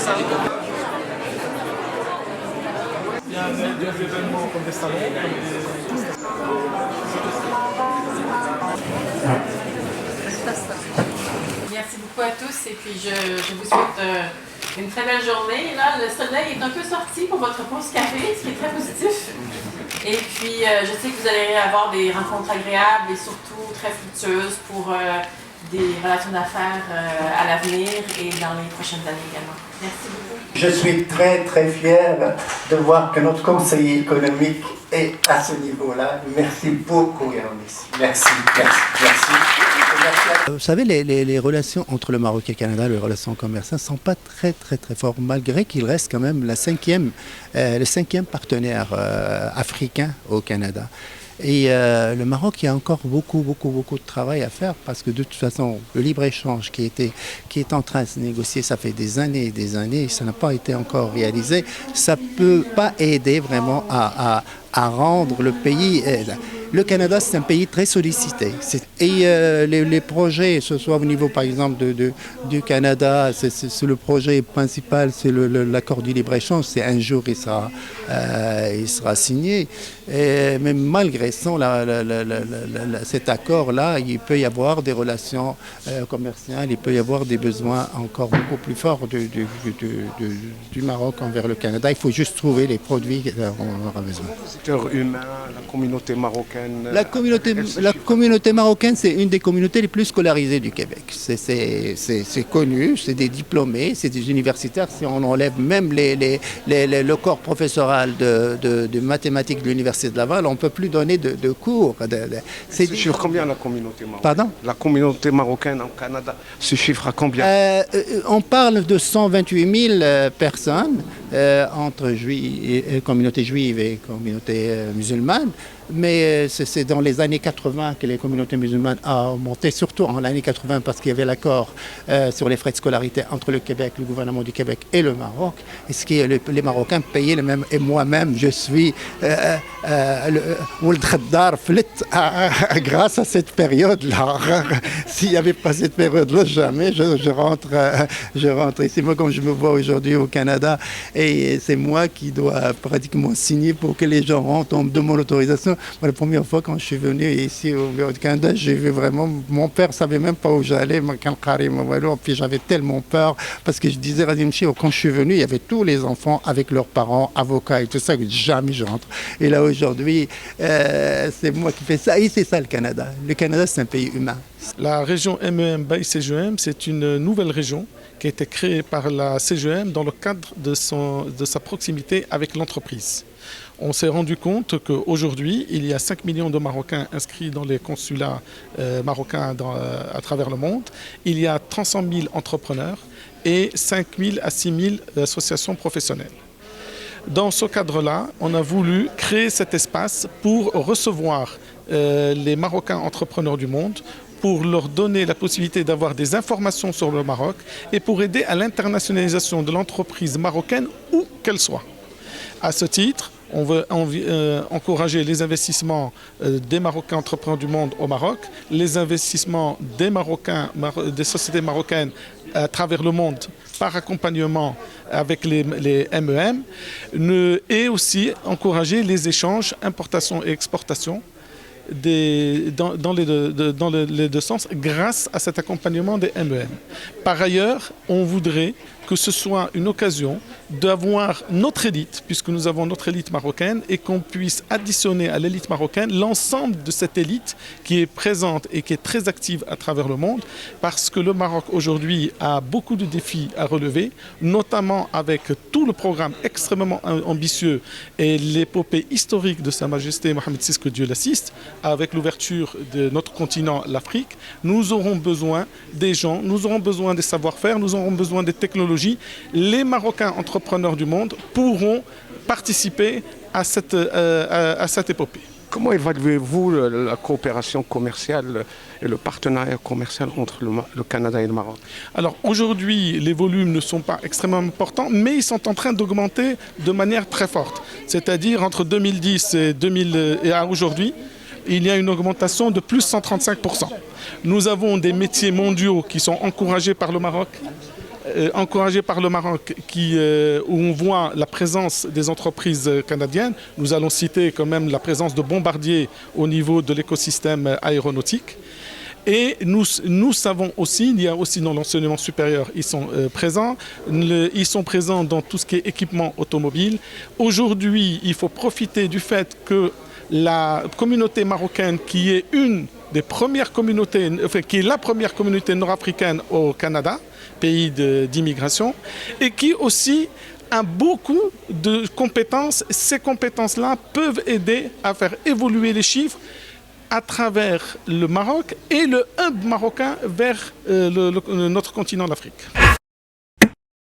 Il y a des événements comme des salons, Merci beaucoup à tous et puis je vous souhaite une très belle journée. Et là, le soleil est un peu sorti pour votre pause café, ce qui est très positif. Et puis, je sais que vous allez avoir des rencontres agréables et surtout très fructueuses pour des relations d'affaires à l'avenir et dans les prochaines années également. Merci beaucoup. Je suis très très fier de voir que notre conseiller économique est à ce niveau-là. Merci beaucoup, Yanis. Merci, merci, merci. Vous savez, les relations entre le Maroc et le Canada, les relations commerciales, ne sont pas très fortes, malgré qu'il reste quand même le cinquième partenaire africain au Canada. Et le Maroc, il y a encore beaucoup de travail à faire parce que de toute façon, le libre-échange qui est en train de se négocier, ça fait des années et des années, ça n'a pas été encore réalisé. Ça ne peut pas aider vraiment à rendre le pays... Le Canada, c'est un pays très sollicité. Et les projets, ce soit au niveau, par exemple, du Canada, c'est le projet principal, c'est l'accord du libre-échange. C'est un jour, il sera signé. Mais malgré ça, cet accord-là, il peut y avoir des relations commerciales, il peut y avoir des besoins encore beaucoup plus forts du Maroc envers le Canada. Il faut juste trouver les produits qu'on aura besoin. Le secteur humain, la communauté marocaine. La communauté marocaine, c'est une des communautés les plus scolarisées du Québec. C'est connu, c'est des diplômés, c'est des universitaires. Si on enlève même le corps professoral de mathématiques de l'Université de Laval, on ne peut plus donner de cours. C'est sur combien la communauté marocaine? Pardon? La communauté marocaine au Canada se chiffre à combien? On parle de 128 000 personnes entre communauté juive et communauté musulmane. Mais c'est dans les années 80 que les communautés musulmanes ont monté, surtout en l'année 80 parce qu'il y avait l'accord sur les frais de scolarité entre le Québec, le gouvernement du Québec et le Maroc. Et ce qui les Marocains payaient le même. Et moi-même, je suis grâce à cette période-là. S'il n'y avait pas cette période-là, jamais je rentre ici. Moi, comme je me vois aujourd'hui au Canada, et c'est moi qui dois pratiquement signer pour que les gens rentrent, on me demande l'autorisation. Moi, la première fois quand je suis venu ici au Canada, j'ai vu vraiment, mon père ne savait même pas où j'allais, puis j'avais tellement peur parce que je disais, quand je suis venu, il y avait tous les enfants avec leurs parents, avocats et tout ça, que jamais je rentre. Et là aujourd'hui, c'est moi qui fais ça, et c'est ça le Canada. Le Canada, c'est un pays humain. La région MEM by CGM, c'est une nouvelle région qui a été créée par la CGM dans le cadre de sa proximité avec l'entreprise. On s'est rendu compte qu'aujourd'hui, il y a 5 millions de Marocains inscrits dans les consulats marocains à travers le monde. Il y a 300 000 entrepreneurs et 5 000 à 6 000 associations professionnelles. Dans ce cadre-là, on a voulu créer cet espace pour recevoir les Marocains entrepreneurs du monde, pour leur donner la possibilité d'avoir des informations sur le Maroc et pour aider à l'internationalisation de l'entreprise marocaine où qu'elle soit. À ce titre, on veut encourager les investissements des Marocains entrepreneurs du monde au Maroc, les investissements des sociétés marocaines à travers le monde par accompagnement avec les MEM, et aussi encourager les échanges, importations et exportations dans les deux sens grâce à cet accompagnement des MEM. Par ailleurs, on voudrait que ce soit une occasion d'avoir notre élite, puisque nous avons notre élite marocaine, et qu'on puisse additionner à l'élite marocaine l'ensemble de cette élite qui est présente et qui est très active à travers le monde, parce que le Maroc aujourd'hui a beaucoup de défis à relever, notamment avec tout le programme extrêmement ambitieux et l'épopée historique de Sa Majesté Mohamed VI, que Dieu l'assiste, avec l'ouverture de notre continent, l'Afrique. Nous aurons besoin des gens, nous aurons besoin des savoir-faire, nous aurons besoin des technologies. Les Marocains entrepreneurs du monde pourront participer à cette épopée. Comment évaluez-vous la coopération commerciale et le partenariat commercial entre le Canada et le Maroc? Alors aujourd'hui, les volumes ne sont pas extrêmement importants, mais ils sont en train d'augmenter de manière très forte. C'est-à-dire entre 2010 et à aujourd'hui, il y a une augmentation de plus 135%. Nous avons des métiers mondiaux qui sont encouragés par le Maroc. encouragé par le Maroc, où on voit la présence des entreprises canadiennes. Nous allons citer quand même la présence de Bombardier au niveau de l'écosystème aéronautique. Et nous savons aussi, il y a aussi dans l'enseignement supérieur, ils sont présents. Ils sont présents dans tout ce qui est équipement automobile. Aujourd'hui, il faut profiter du fait que la communauté marocaine, qui est une des premières communautés, enfin, qui est la première communauté nord-africaine au Canada, pays d'immigration, et qui aussi a beaucoup de compétences. Ces compétences-là peuvent aider à faire évoluer les chiffres à travers le Maroc et le hub marocain vers notre continent d'Afrique.